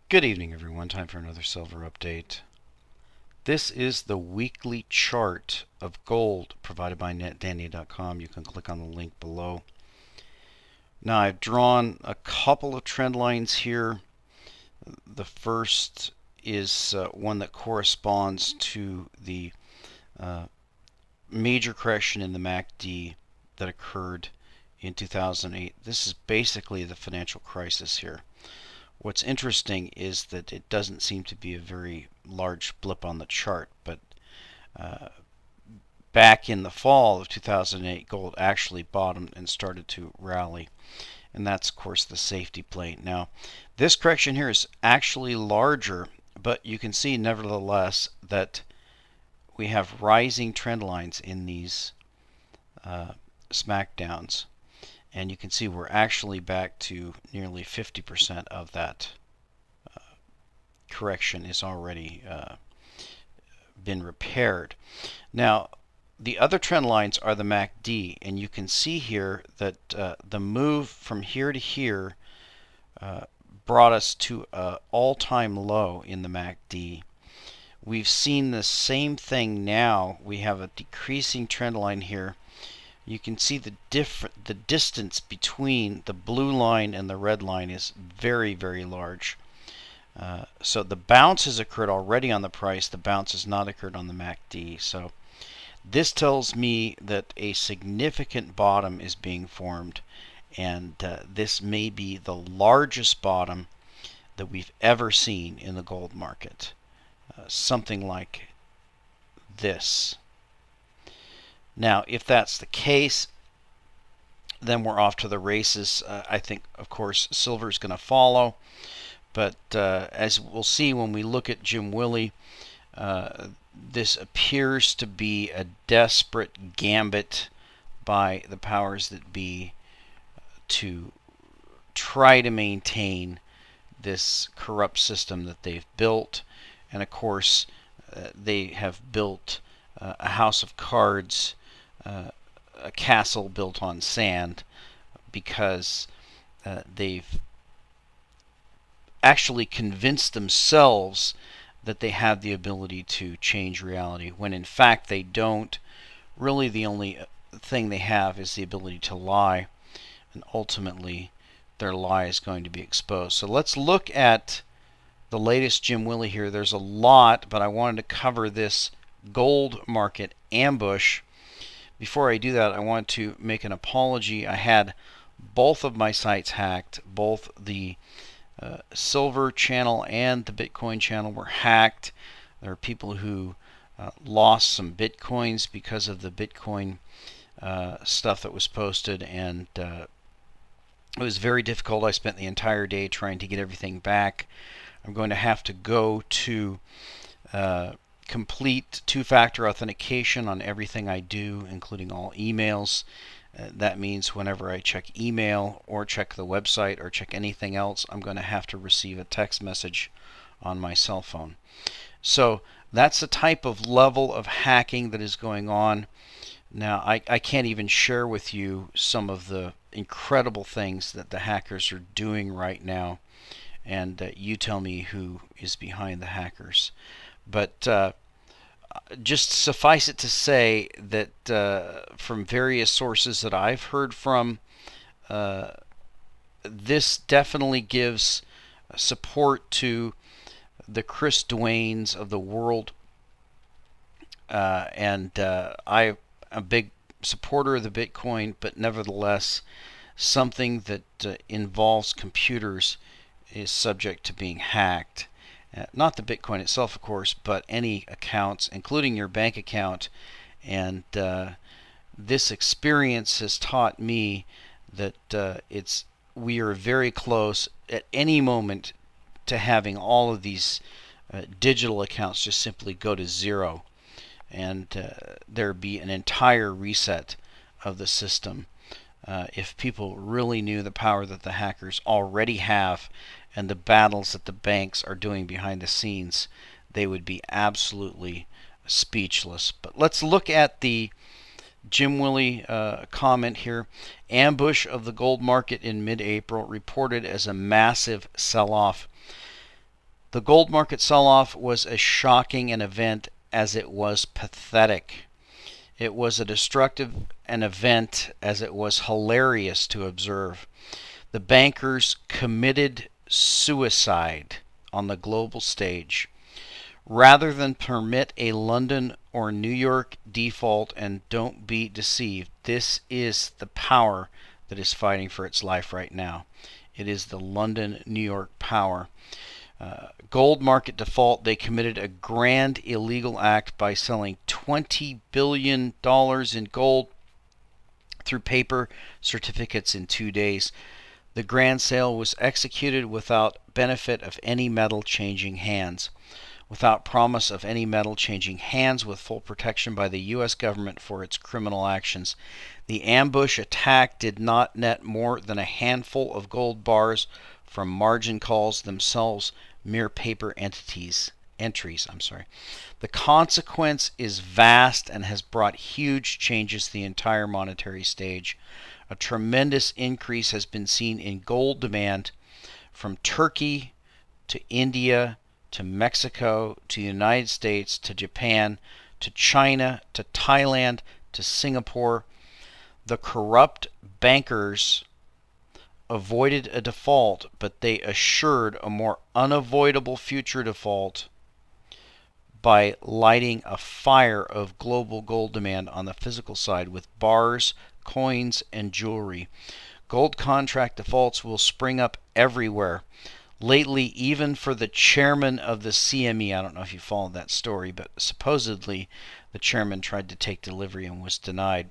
Good evening, everyone. Time for another silver update. This is the weekly chart of gold provided by netdandy.com. You can click on the link below. Now, I've drawn a couple of trend lines here. The first is one that corresponds to the major correction in the MACD that occurred in 2008. This is basically the financial crisis here. What's interesting is that it doesn't seem to be a very large blip on the chart, but back in the fall of 2008, gold actually bottomed and started to rally. And that's, of course, the safety plate. Now, this correction here is actually larger, but you can see, nevertheless, that we have rising trend lines in these smackdowns. And you can see we're actually back to nearly 50% of that correction is already been repaired. Now, the other trend lines are the MACD, and you can see here that the move from here to here brought us to an all-time low in the MACD. We've seen the same thing now. We have a decreasing trend line here. You can see the distance between the blue line and the red line is very, very large. So the bounce has occurred already on the price. The bounce has not occurred on the MACD. So this tells me that a significant bottom is being formed, and this may be the largest bottom that we've ever seen in the gold market. Something like this. Now, if that's the case, then we're off to the races. I think, of course, silver is going to follow. But as we'll see when we look at Jim Willey, this appears to be a desperate gambit by the powers that be to try to maintain this corrupt system that they've built. And, of course, they have built a house of cards, a castle built on sand, because they've actually convinced themselves that they have the ability to change reality, when in fact they don't. Really, the only thing they have is the ability to lie, and ultimately their lie is going to be exposed. So let's look at the latest Jim Willey here. There's a lot, but I wanted to cover this gold market ambush. Before I do that, I want to make an apology. I had both of my sites hacked. Both the silver channel and the Bitcoin channel were hacked. There are people who lost some Bitcoins because of the Bitcoin stuff that was posted, and it was very difficult. I spent the entire day trying to get everything back. I'm going to have to go to complete two-factor authentication on everything I do, including all emails. That means whenever I check email or check the website or check anything else, I'm going to have to receive a text message on my cell phone. So that's the type of level of hacking that is going on. Now, I can't even share with you some of the incredible things that the hackers are doing right now, and you tell me who is behind the hackers. But just suffice it to say that from various sources that I've heard from, this definitely gives support to the Chris Duanes of the world, and I'm a big supporter of the Bitcoin, but nevertheless, something that involves computers is subject to being hacked. Not the Bitcoin itself, of course, but any accounts, including your bank account. And this experience has taught me that we are very close at any moment to having all of these digital accounts just simply go to zero, and there be an entire reset of the system. If people really knew the power that the hackers already have and the battles that the banks are doing behind the scenes, they would be absolutely speechless. But let's look at the Jim Willey comment here. Ambush of the gold market in mid-April reported as a massive sell-off. The gold market sell-off was as shocking an event as it was pathetic. It was a destructive an event as it was hilarious to observe. The bankers committed suicide on the global stage. Rather than permit a London or New York default, and don't be deceived, this is the power that is fighting for its life right now. It is the London, New York power. Gold market default, they committed a grand illegal act by selling $20 billion in gold through paper certificates in 2 days. The grand sale was executed without benefit of any metal changing hands, without promise of any metal changing hands, with full protection by the U.S. government for its criminal actions. The ambush attack did not net more than a handful of gold bars from margin calls, themselves mere paper entries. The consequence is vast and has brought huge changes to the entire monetary stage. A tremendous increase has been seen in gold demand from Turkey to India to Mexico to the United States to Japan to China to Thailand to Singapore. The corrupt bankers avoided a default, but they assured a more unavoidable future default by lighting a fire of global gold demand on the physical side with bars, coins, and jewelry. Gold contract defaults will spring up everywhere. Lately, even for the chairman of the CME, I don't know if you followed that story, but supposedly the chairman tried to take delivery and was denied.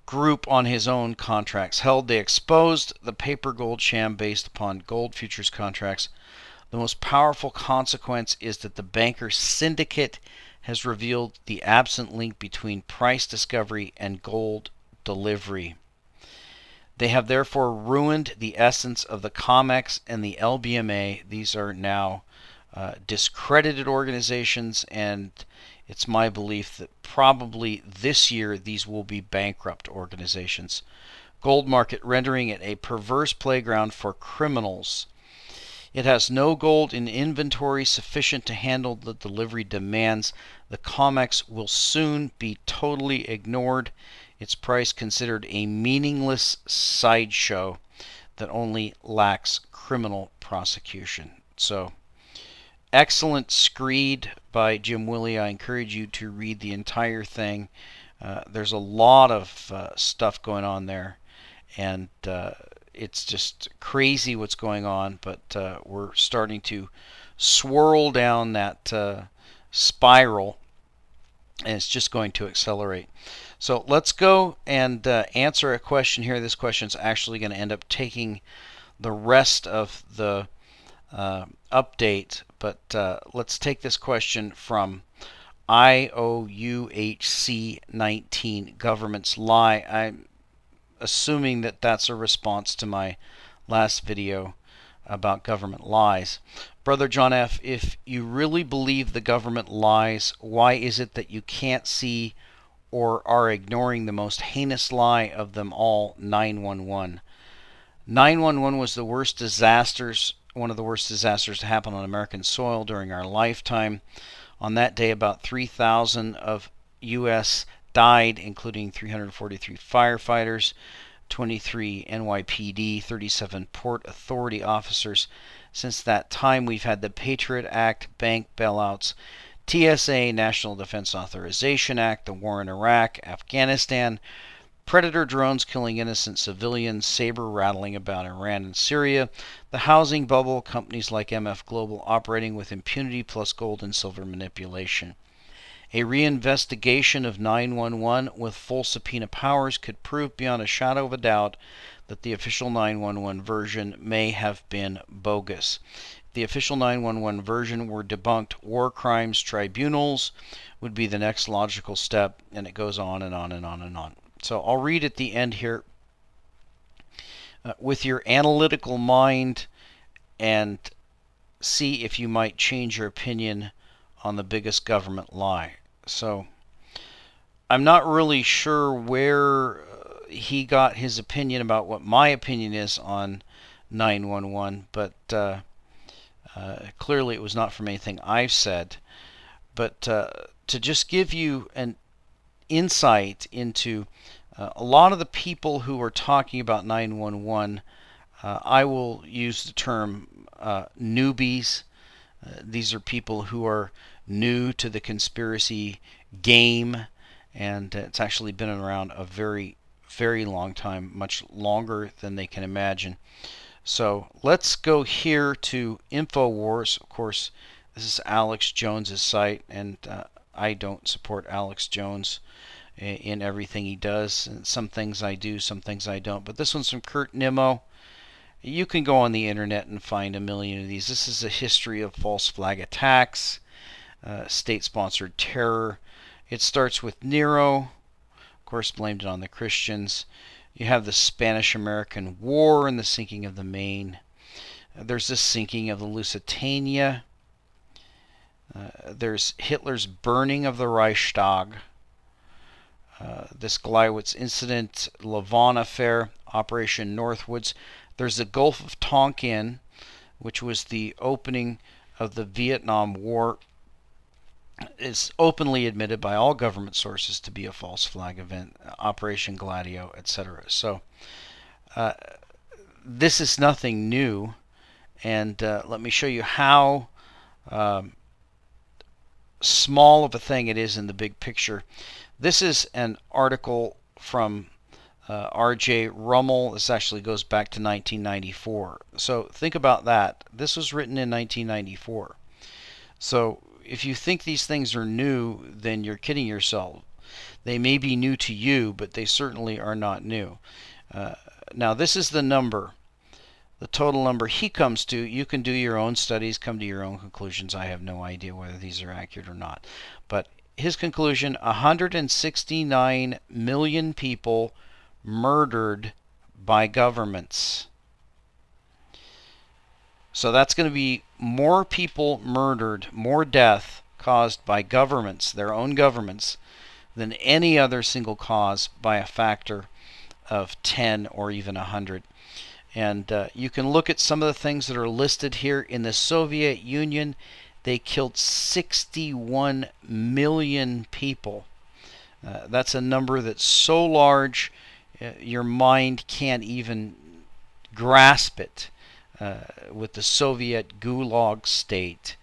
Group on his own contracts held. They exposed the paper gold sham based upon gold futures contracts. The most powerful consequence is that the banker syndicate has revealed the absent link between price discovery and gold delivery. They have therefore ruined the essence of the COMEX and the LBMA. These are now discredited organizations, and it's my belief that probably this year these will be bankrupt organizations. Gold market rendering it a perverse playground for criminals. It has no gold in inventory sufficient to handle the delivery demands. The COMEX will soon be totally ignored, its price considered a meaningless sideshow that only lacks criminal prosecution. So, excellent screed by Jim Willey. I encourage you to read the entire thing. There's a lot of stuff going on there, and it's just crazy what's going on, but we're starting to swirl down that spiral, and it's just going to accelerate. So let's go and answer a question here. This question is actually going to end up taking the rest of the update, but let's take this question from IOUHC19, Governments Lie. I'm assuming that that's a response to my last video about government lies. Brother John F., if you really believe the government lies, why is it that you can't see or are ignoring the most heinous lie of them all, 911? 911 was the worst disasters, one of the worst disasters to happen on American soil during our lifetime. On that day, about 3,000 of U.S. died, including 343 firefighters, 23 NYPD, 37 Port Authority officers. Since that time, we've had the Patriot Act, bank bailouts, TSA, National Defense Authorization Act, the war in Iraq, Afghanistan, Predator drones killing innocent civilians, saber rattling about Iran and Syria, the housing bubble, companies like MF Global operating with impunity, plus gold and silver manipulation. A reinvestigation of 911 with full subpoena powers could prove beyond a shadow of a doubt that the official 911 version may have been bogus. If the official 911 version were debunked, war crimes tribunals would be the next logical step, and it goes on and on and on and on. So I'll read at the end here. With your analytical mind, and see if you might change your opinion on the biggest government lie. So I'm not really sure where he got his opinion about what my opinion is on 911, but Clearly it was not from anything I've said, but to just give you an insight into a lot of the people who are talking about 911, I will use the term newbies. These are people who are new to the conspiracy game, and it's actually been around a very, very long time, much longer than they can imagine. So let's go here to InfoWars. Of course, this is Alex Jones's site, and I don't support Alex Jones in everything he does. And some things I do, some things I don't. But this one's from Kurt Nimmo. You can go on the internet and find a million of these. This is a history of false flag attacks, state-sponsored terror. It starts with Nero, of course blamed it on the Christians. You have the Spanish-American War and the sinking of the Maine. There's the sinking of the Lusitania. There's Hitler's burning of the Reichstag. This Gleiwitz incident, Lavon affair, Operation Northwoods. There's the Gulf of Tonkin, which was the opening of the Vietnam War. It's openly admitted by all government sources to be a false flag event, Operation Gladio, etc. So this is nothing new, and let me show you how small of a thing it is in the big picture. This is an article from R.J. Rummel. This actually goes back to 1994. So think about that. This was written in 1994. So if you think these things are new, then you're kidding yourself. They may be new to you, but they certainly are not new. Now this is the number, the total number he comes to. You can do your own studies, come to your own conclusions. I have no idea whether these are accurate or not. But his conclusion, 169 million people murdered by governments. So that's going to be more people murdered, more death caused by governments, their own governments, than any other single cause by a factor of 10 or even 100. And you can look at some of the things that are listed here. In the Soviet Union, they killed 61 million people. That's a number that's so large your mind can't even grasp it. With the Soviet Gulag state,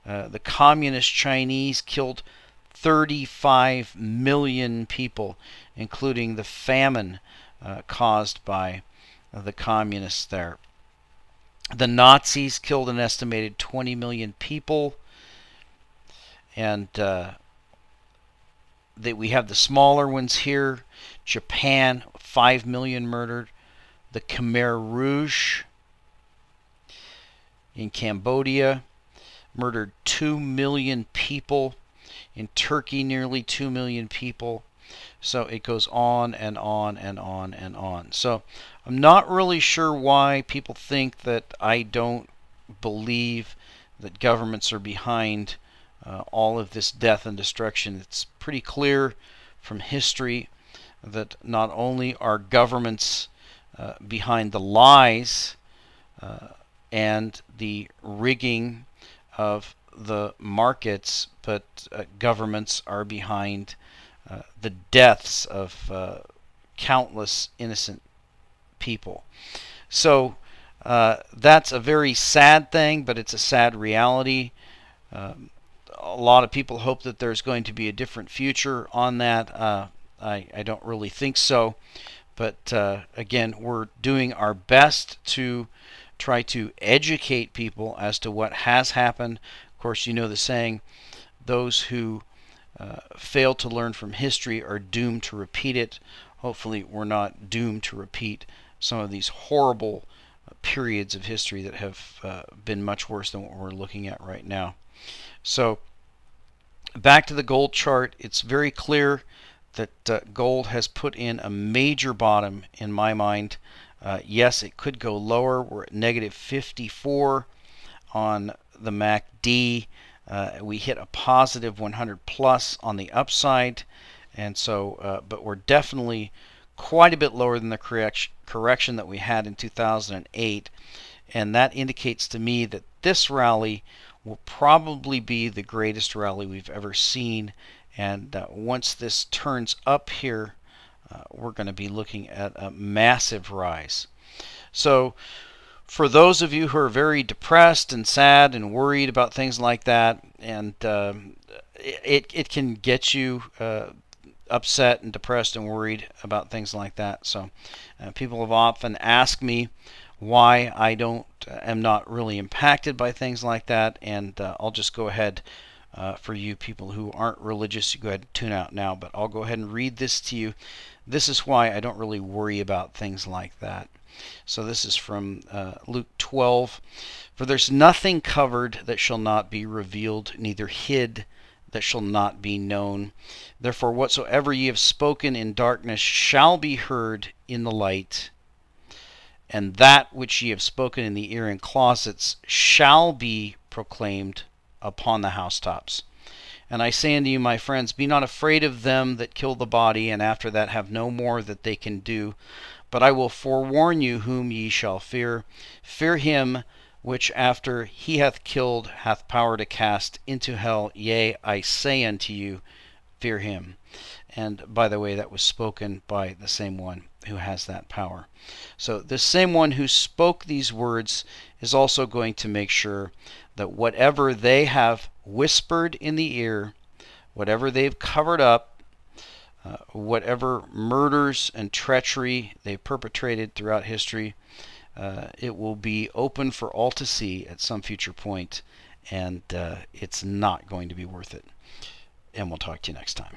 the Communist Chinese killed 35 million people, including the famine caused by the communists there. The Nazis killed an estimated 20 million people, and we have the smaller ones here. Japan, 5 million murdered. The Khmer Rouge in Cambodia murdered 2 million people. In Turkey, nearly 2 million people. So it goes on and on and on and on. So I'm not really sure why people think that I don't believe that governments are behind all of this death and destruction. It's pretty clear from history that not only are governments behind the lies and the rigging of the markets, but governments are behind the deaths of countless innocent people. So that's a very sad thing, but it's a sad reality. A lot of people hope that there's going to be a different future on that. I don't really think so. But again, we're doing our best to try to educate people as to what has happened. Of course, you know the saying, those who fail to learn from history are doomed to repeat it. Hopefully we're not doomed to repeat some of these horrible periods of history that have been much worse than what we're looking at right now. So back to the gold chart, it's very clear that gold has put in a major bottom in my mind. Yes, it could go lower. We're at negative 54 on the MACD. We hit a positive 100 plus on the upside, and so but we're definitely quite a bit lower than the correction that we had in 2008. And that indicates to me that this rally will probably be the greatest rally we've ever seen. And once this turns up here, we're going to be looking at a massive rise. So for those of you who are very depressed and sad and worried about things like that, and it can get you upset and depressed and worried about things like that. So people have often asked me why I am not really impacted by things like that, and I'll just go ahead, for you people who aren't religious, you go ahead and tune out now, but I'll go ahead and read this to you. This is why I don't really worry about things like that. So this is from Luke 12. For there's nothing covered that shall not be revealed, neither hid that shall not be known. Therefore whatsoever ye have spoken in darkness shall be heard in the light, and that which ye have spoken in the ear in closets shall be proclaimed upon the housetops. And I say unto you, my friends, be not afraid of them that kill the body, and after that have no more that they can do. But I will forewarn you whom ye shall fear. Fear him which after he hath killed hath power to cast into hell. Yea, I say unto you, fear him. And by the way, that was spoken by the same one who has that power. So the same one who spoke these words is also going to make sure that whatever they have whispered in the ear, whatever they've covered up, whatever murders and treachery they perpetrated throughout history, it will be open for all to see at some future point, and it's not going to be worth it. And we'll talk to you next time.